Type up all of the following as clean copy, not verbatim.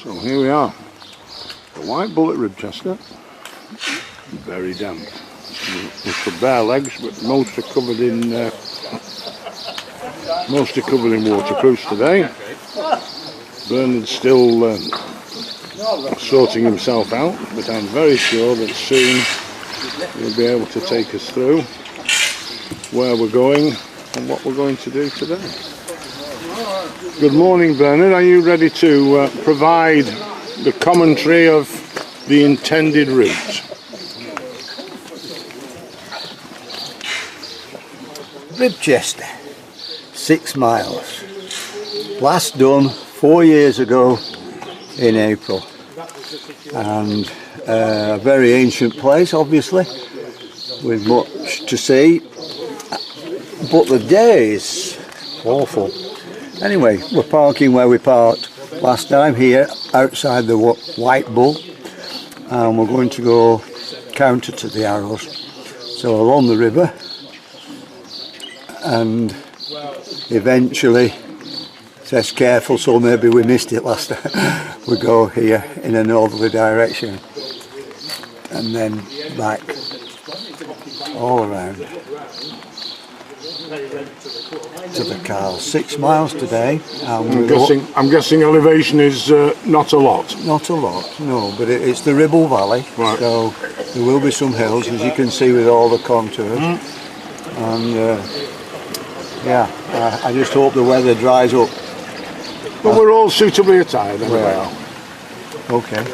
So here we are, the White Bull at Ribchester, very damp, with the bare legs, but most are covered in waterproofs today. Bernard's still sorting himself out, but I'm very sure that soon he'll be able to take us through where we're going and what we're going to do today. Good morning, Bernard. Are you ready to provide the commentary of the intended route? Ribchester, 6 miles. Last done 4 years ago in April. And a very ancient place, obviously, with much to see. But the day is awful. Anyway, we're parking where we parked last time, here outside the White Bull, and we're going to go counter to the Arrows, so along the river, and eventually, it says careful, so maybe we missed it last time, we go here in a northerly direction and then back all around to the cows. 6 miles today. I'm guessing elevation is not a lot. Not a lot, no, but it's the Ribble Valley, right. So there will be some hills, as you can see with all the contours. And yeah, I just hope the weather dries up. But we're all suitably attired anyway. Well, okay.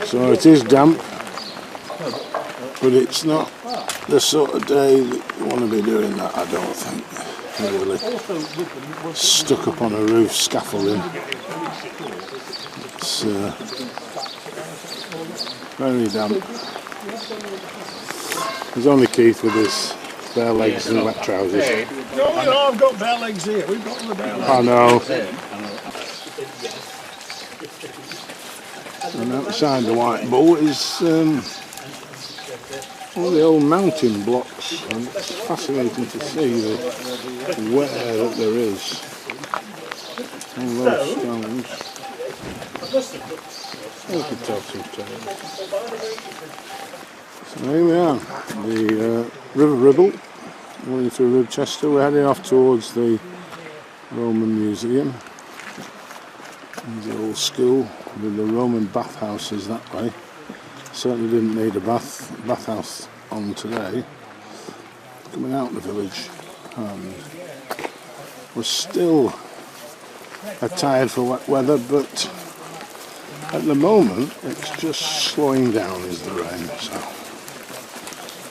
So it is damp, but it's not the sort of day that you want to be doing that, I don't think. Really stuck up on a roof scaffolding. It's very damp. There's only Keith with his bare legs and wet trousers. No, I've got bare legs here. We've got the bare legs. I know. And outside the White Bull is all the old mountain blocks, and it's fascinating to see the wear that there is. All those stones. I could tell some tales. So here we are, the River Ribble, running through Ribchester. We're heading off towards the Roman Museum. There's the old school with the Roman bathhouses that way. Certainly didn't need a bathhouse on today. Coming out of the village, and we're still attired for wet weather, but at the moment it's just slowing down is the rain. So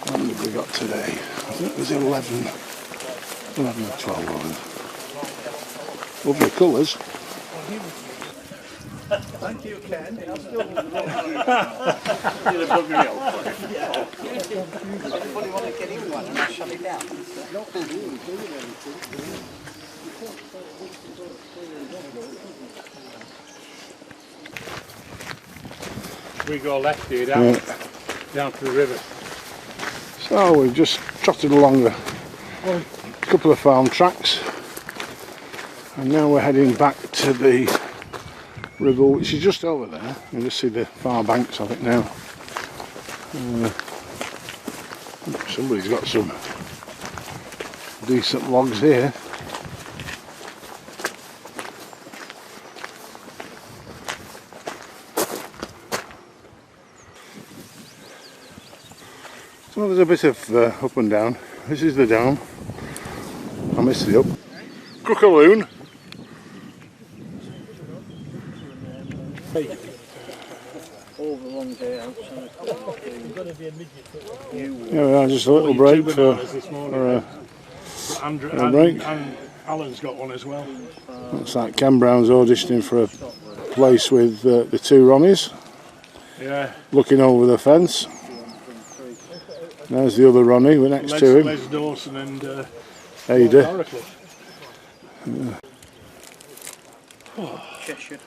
what have we got today? I think there's 11 or 12 on. Lovely colours. Thank you, Ken. Everybody want to get in one and shut it down. We go left here down to the river. So we've just trotted along a couple of farm tracks, and now we're heading back to the river, which is just over there. You can just see the far banks of it now. Somebody's got some decent logs here. So there's a bit of up and down. This is the down. I missed the up. Crookaloon. Yeah, we are, just a little break for a break. And Alan's got one as well. Looks like Ken Brown's auditioning for a place with the two Ronnies. Yeah. Looking over the fence. There's the other Ronnie, we're next to him. Les Dawson and Ada. Cheshire.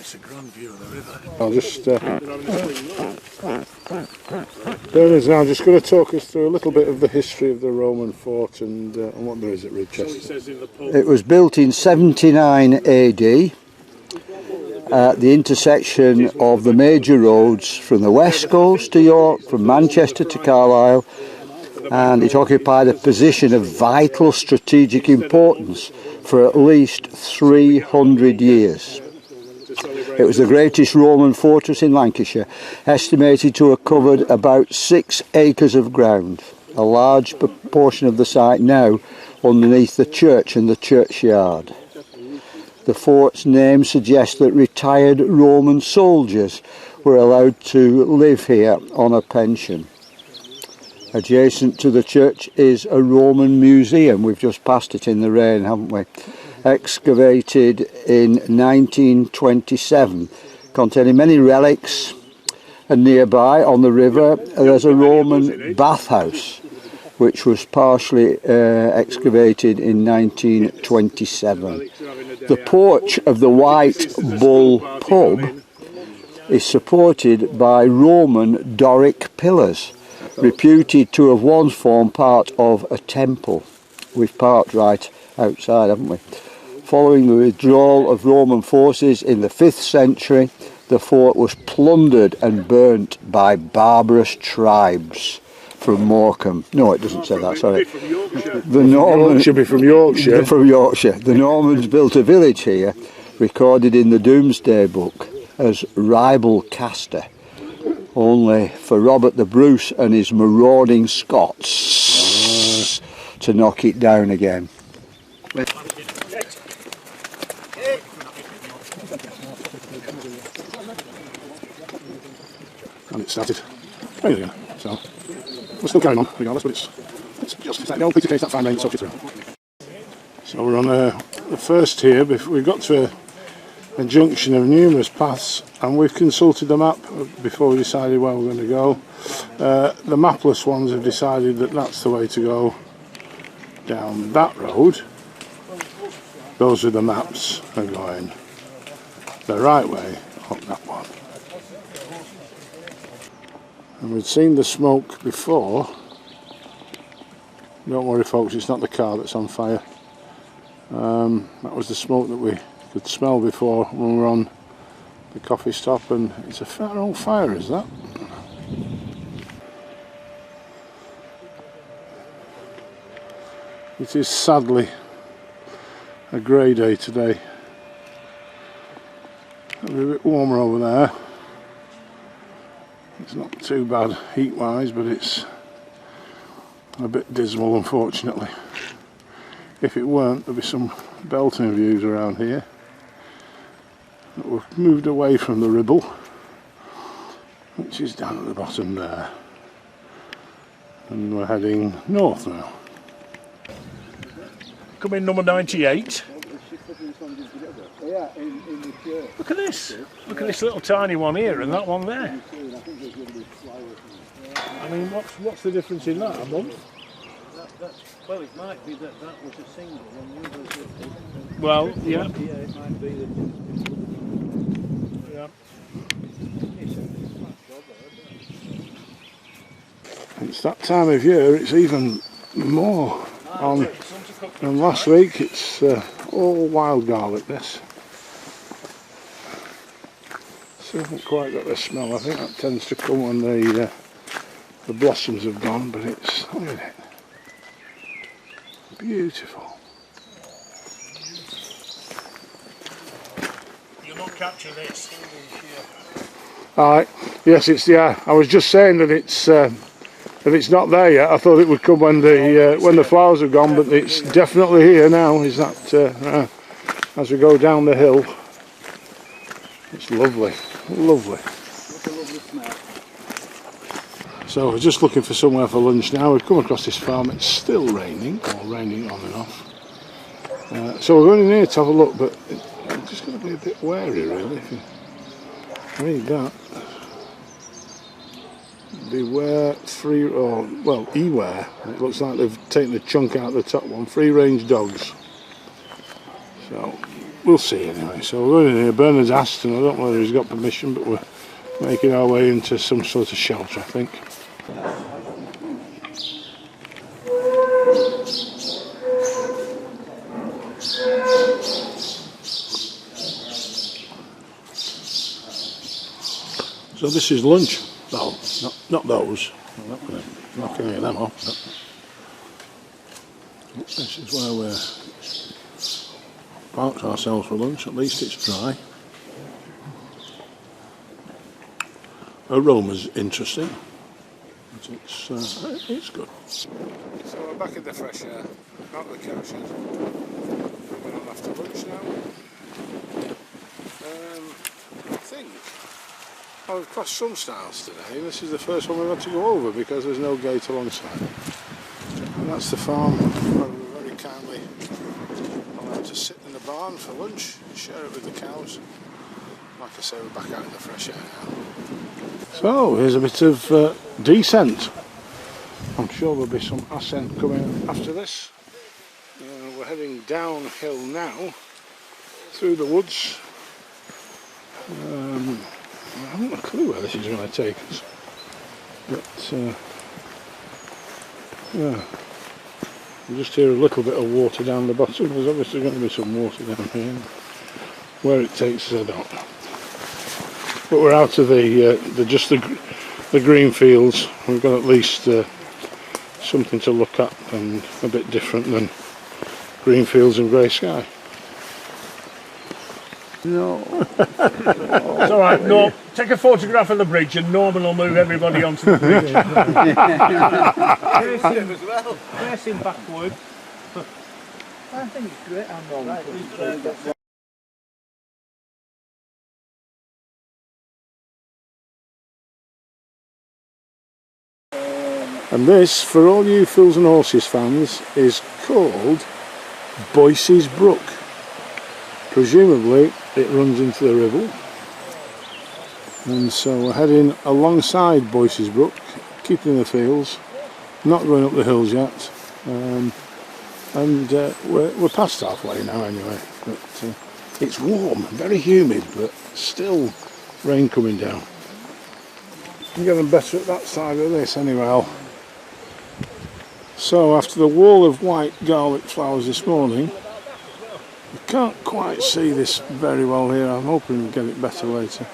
it's a grand view of the river. I'll just Bernard's now just going to talk us through a little bit of the history of the Roman fort and what there is at Ribchester. It was built in 79 AD at the intersection of the major roads from the west coast to York, from Manchester to Carlisle, and it occupied a position of vital strategic importance for at least 300 years. It was the greatest Roman fortress in Lancashire, estimated to have covered about 6 acres of ground, a large proportion of the site now underneath the church and the churchyard. The fort's name suggests that retired Roman soldiers were allowed to live here on a pension. Adjacent to the church is a Roman museum. We've just passed it in the rain, haven't we? Excavated in 1927, containing many relics, and nearby on the river there's a Roman bathhouse which was partially excavated in 1927. The porch of the White Bull pub is supported by Roman Doric pillars, reputed to have once formed part of a temple. We've parked right outside, haven't we? Following the withdrawal of Roman forces in the 5th century, the fort was plundered and burnt by barbarous tribes from Morecambe. No, it doesn't say that, sorry. The Normans should be from Yorkshire. From Yorkshire. The Normans built a village here, recorded in the Domesday Book as Ribchester, only for Robert the Bruce and his marauding Scots to knock it down again. And it started raining again, so we're still carrying on regardless, but it's like the old Peter case, that fine rain soaked it through. So we're on the first here. We've got to a junction of numerous paths, and we've consulted the map before we decided where we're going to go. The mapless ones have decided that that's the way to go down that road. Those with the maps are going the right way up that one. And we'd seen the smoke before. Don't worry folks, it's not the car that's on fire. That was the smoke that we could smell before when we were on the coffee stop, and it's a fair old fire, is that? It is sadly a grey day today. It'll be a bit warmer over there. It's not too bad heat wise, but it's a bit dismal unfortunately. If it weren't, there'd be some belting views around here. But we've moved away from the Ribble, which is down at the bottom there, and we're heading north now. Come in number 98. Look at this. Look at this little tiny one here and that one there. I mean, what's the difference in that, a month? Well, it might be that was a single and the other was Well, yeah. Yeah, it might be that. Yeah. It's that time of year, it's even more on than last week. It's all wild garlic, this. So I haven't quite got the smell. I think that tends to come when the blossoms have gone, but it's, look at it, beautiful. You'll not capture this. Alright, yes, it's I was just saying that it's not there yet. I thought it would come when the flowers have gone, but it's definitely here now. Is that as we go down the hill? It's lovely, lovely. What a lovely smell. So we're just looking for somewhere for lunch now. We've come across this farm. It's still raining, or raining on and off. So we're going in here to have a look, but I'm just going to be a bit wary really. If you read that. Beware free, or well, beware. It looks like they've taken the chunk out of the top one. Free range dogs. So we'll see anyway. So we're going in here. Bernard's asked, and I don't know whether he's got permission, but we're making our way into some sort of shelter, I think. So this is lunch. No, not those. I'm not going to knock any of them off. But this is where we're parked ourselves for lunch. At least it's dry. Aroma's interesting, but it's good. So we're back in the fresh air, out of the couches. We're going on after lunch now. I think I've crossed some styles today. This is the first one we've had to go over because there's no gate alongside. And that's the farm where we're very kindly allowed to sit in the barn for lunch and share it with the cows. Like I say, we're back out in the fresh air now. So here's a bit of descent. I'm sure there'll be some ascent coming after this. We're heading downhill now through the woods. I haven't a clue where this is going to take us, but yeah, we just hear a little bit of water down the bottom. There's obviously going to be some water down here. Where it takes us, I don't know. But we're out of the green fields. We've got at least something to look at and a bit different than green fields and grey sky. No. It's alright, no. Take a photograph of the bridge and Norman will move everybody onto the bridge. Facing backward. I think it's great. I'm right. And this, for all you Fools and Horses fans, is called Boyce's Brook. Presumably it runs into the Ribble, and so we're heading alongside Boyce's Brook, keeping the fields, not going up the hills yet, and we're past halfway now anyway, but it's warm, very humid, but still rain coming down. I'm getting better at that side of this anyway. So after the wall of white garlic flowers this morning, you can't quite see this very well here. I'm hoping we'll get it better later.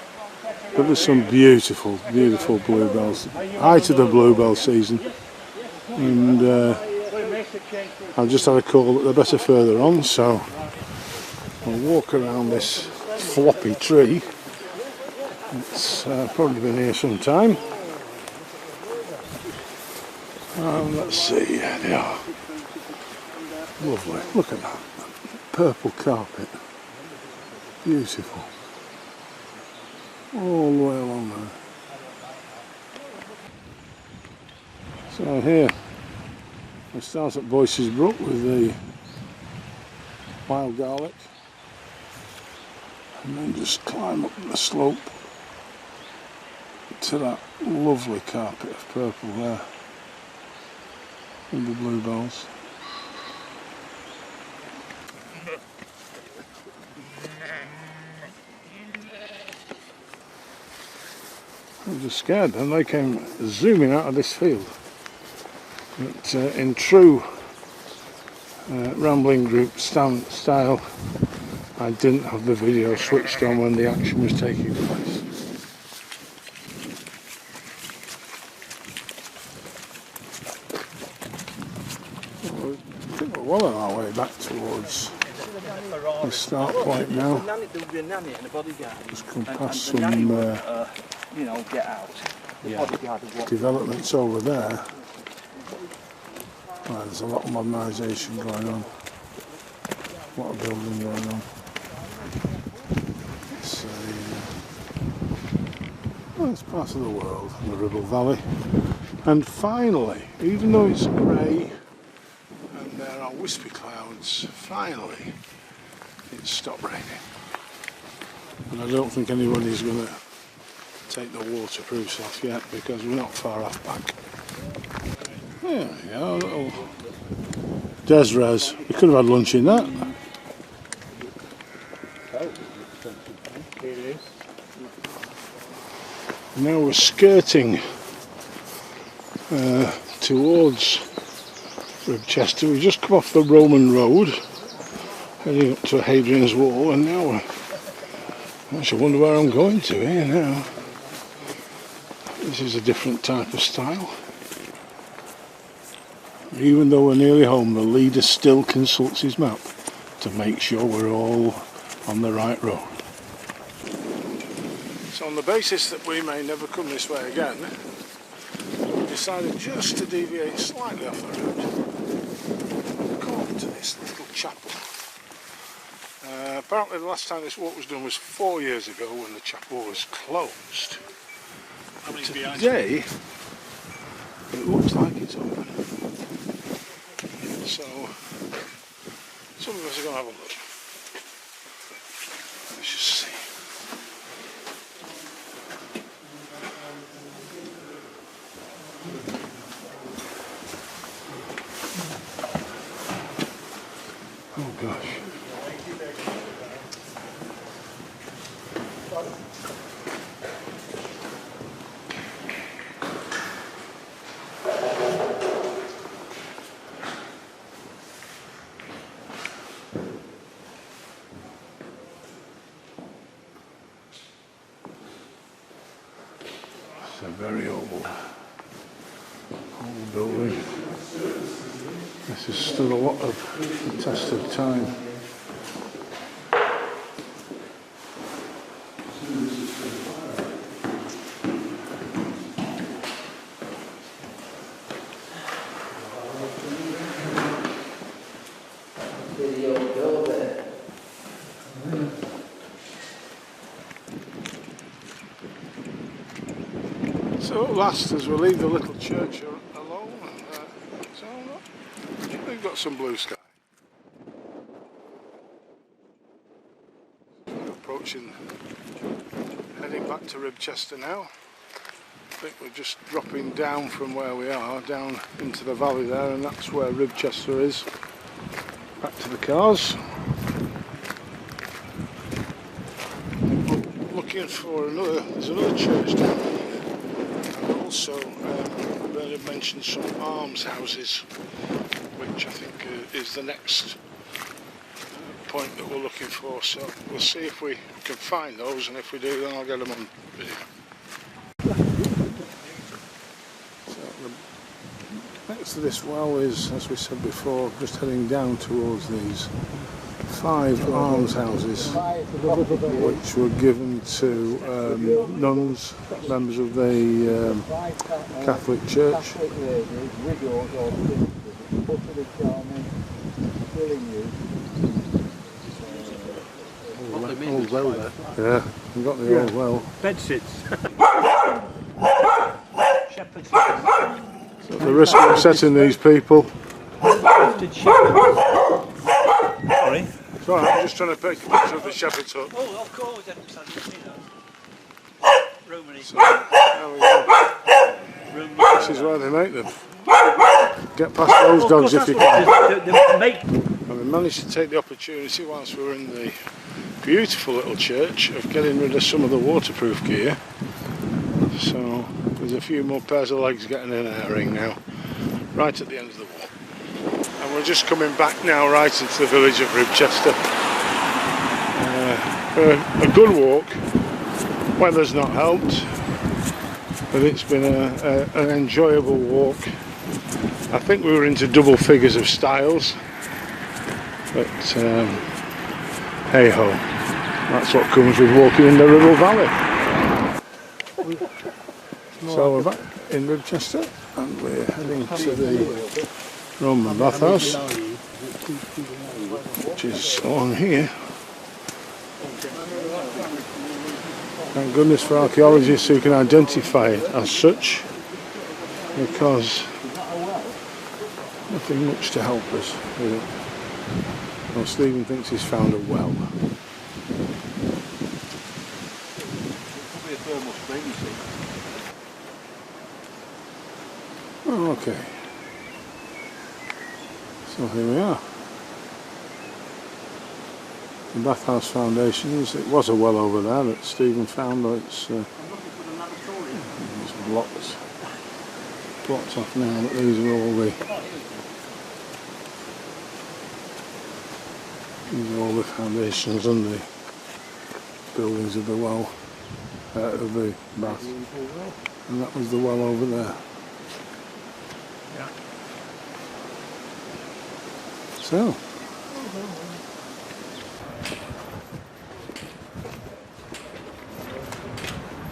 But there's some beautiful, beautiful bluebells. Height of the bluebell season. And I've just had a call that they're better further on, so I'll walk around this floppy tree. It's probably been here some time. Let's see, there they are. Lovely, look at that. Purple carpet. Beautiful. All the way along there. So here, we start at Boyce's Brook with the wild garlic. And then just climb up the slope to that lovely carpet of purple there. And the bluebells. I was just scared then, they came zooming out of this field. But in true rambling group style, I didn't have the video switched on when the action was taking place. I think we're well on our way back towards the start point now. Just come past some developments over there. Well, there's a lot of modernisation going on. A lot of building going on. It's part of the world, the Ribble Valley. And finally, even though it's grey and there are wispy clouds, finally it's stopped raining. And I don't think anybody's going to take the waterproofs off yet because we're not far off back. There we go, a little Desres. We could have had lunch in that. now we're skirting towards Ribchester. We've just come off the Roman road, heading up to Hadrian's Wall, and now I actually wonder where I'm going to here now. This is a different type of style. Even though we're nearly home, the leader still consults his map to make sure we're all on the right road. So on the basis that we may never come this way again, we decided just to deviate slightly off the road, according to this little chapel. Apparently the last time this walk was done was 4 years ago when the chapel was closed. Today it looks like it's open. So some of us are going to have a look. Let's just see. Oh gosh. It's a very old building. This has stood a lot of the test of time. So at last, as we leave the little church alone, and so look, we've got some blue sky. We're approaching, heading back to Ribchester now. I think we're just dropping down from where we are, down into the valley there, and that's where Ribchester is. Back to the cars. Looking for there's another church down there. Also, Bernard mentioned some almshouses, which I think is the next point that we're looking for. So we'll see if we can find those, and if we do, then I'll get them on video. So next to this well is, as we said before, just heading down towards these 5 almshouses, which were given to nuns, members of the Catholic Church. Old well there. Yeah, we've got the old well. Bedsits. So at the risk of upsetting these people. Sorry? It's alright, I'm just trying to take a picture of the shepherd's hut. Oh, of course, I understand. You see that? Romany. So, there we go. This is where they make them. Get past those dogs if you can. And we managed to take the opportunity whilst we were in the beautiful little church of getting rid of some of the waterproof gear. So there's a few more pairs of legs getting an airing now, right at the end of the wall. And we're just coming back now right into the village of Ribchester. A good walk. Weather's not helped, but it's been an enjoyable walk. I think we were into double figures of styles, but hey ho, that's what comes with walking in the Ribble Valley. So we're back in Ribchester, and we're heading to the Roman bathhouse, which is on here. Thank goodness for archaeologists who can identify it as such, because nothing much to help us with it. Well, Stephen thinks he's found a well. Oh, okay. So here we are. The bathhouse foundations. It was a well over there that Stephen found, but it's blocks off now, but these are all the foundations and the buildings of the well, of the bath, and that was the well over there. So,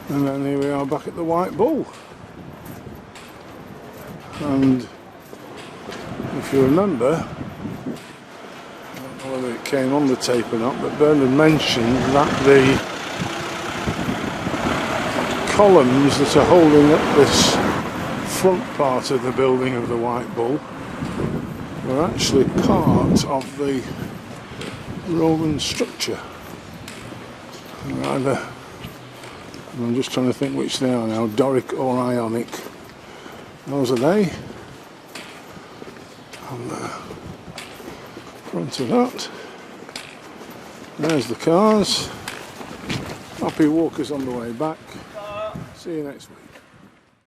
and then here we are back at the White Bull. And if you remember, I don't know whether it came on the tape or not, but Bernard mentioned that the columns that are holding up this front part of the building of the White Bull were actually part of the Roman structure. Either, I'm just trying to think which they are now, Doric or Ionic. Those are they. And the front of that. There's the cars. Happy walkers on the way back. See you next week.